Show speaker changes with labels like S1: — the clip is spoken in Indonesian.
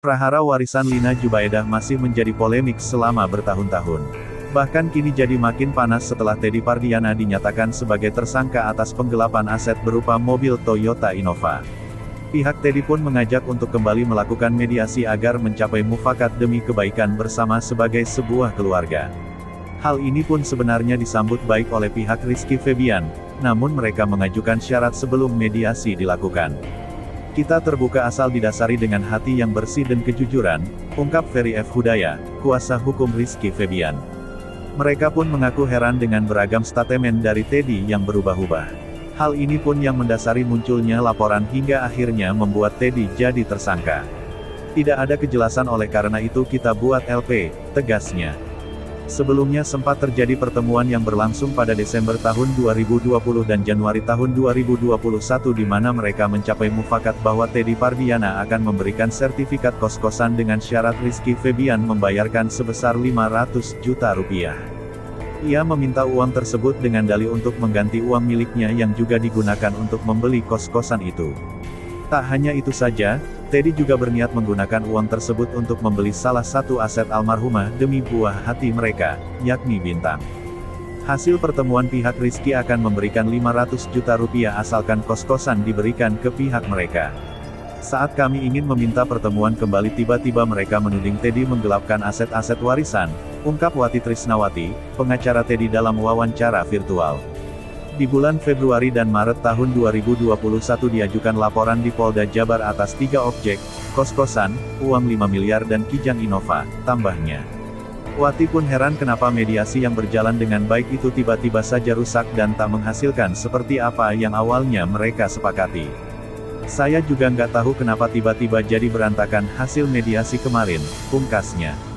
S1: Prahara warisan Lina Jubaedah masih menjadi polemik selama bertahun-tahun. Bahkan kini jadi makin panas setelah Teddy Pardiana dinyatakan sebagai tersangka atas penggelapan aset berupa mobil Toyota Innova. Pihak Teddy pun mengajak untuk kembali melakukan mediasi agar mencapai mufakat demi kebaikan bersama sebagai sebuah keluarga. Hal ini pun sebenarnya disambut baik oleh pihak Rizky Febian, namun mereka mengajukan syarat sebelum mediasi dilakukan. Kita terbuka asal didasari dengan hati yang bersih dan kejujuran, ungkap Ferry F. Hudaya, kuasa hukum Rizky Febian. Mereka pun mengaku heran dengan beragam statement dari Teddy yang berubah-ubah. Hal ini pun yang mendasari munculnya laporan hingga akhirnya membuat Teddy jadi tersangka. Tidak ada kejelasan, oleh karena itu kita buat LP, tegasnya. Sebelumnya sempat terjadi pertemuan yang berlangsung pada Desember tahun 2020 dan Januari tahun 2021 di mana mereka mencapai mufakat bahwa Teddy Pardiana akan memberikan sertifikat kos-kosan dengan syarat Rizky Febian membayarkan sebesar 500 juta rupiah. Ia meminta uang tersebut dengan dalih untuk mengganti uang miliknya yang juga digunakan untuk membeli kos-kosan itu. Tak hanya itu saja, Teddy juga berniat menggunakan uang tersebut untuk membeli salah satu aset almarhumah demi buah hati mereka, yakni Bintang. Hasil pertemuan pihak Rizky akan memberikan 500 juta rupiah asalkan kos-kosan diberikan ke pihak mereka. Saat kami ingin meminta pertemuan kembali tiba-tiba mereka menuding Teddy menggelapkan aset-aset warisan, ungkap Wati Trisnawati, pengacara Teddy dalam wawancara virtual. Di bulan Februari dan Maret tahun 2021 diajukan laporan di Polda Jabar atas 3 objek, kos-kosan, uang 5 miliar dan kijang Innova, tambahnya. Wati pun heran kenapa mediasi yang berjalan dengan baik itu tiba-tiba saja rusak dan tak menghasilkan seperti apa yang awalnya mereka sepakati. Saya juga nggak tahu kenapa tiba-tiba jadi berantakan hasil mediasi kemarin, pungkasnya.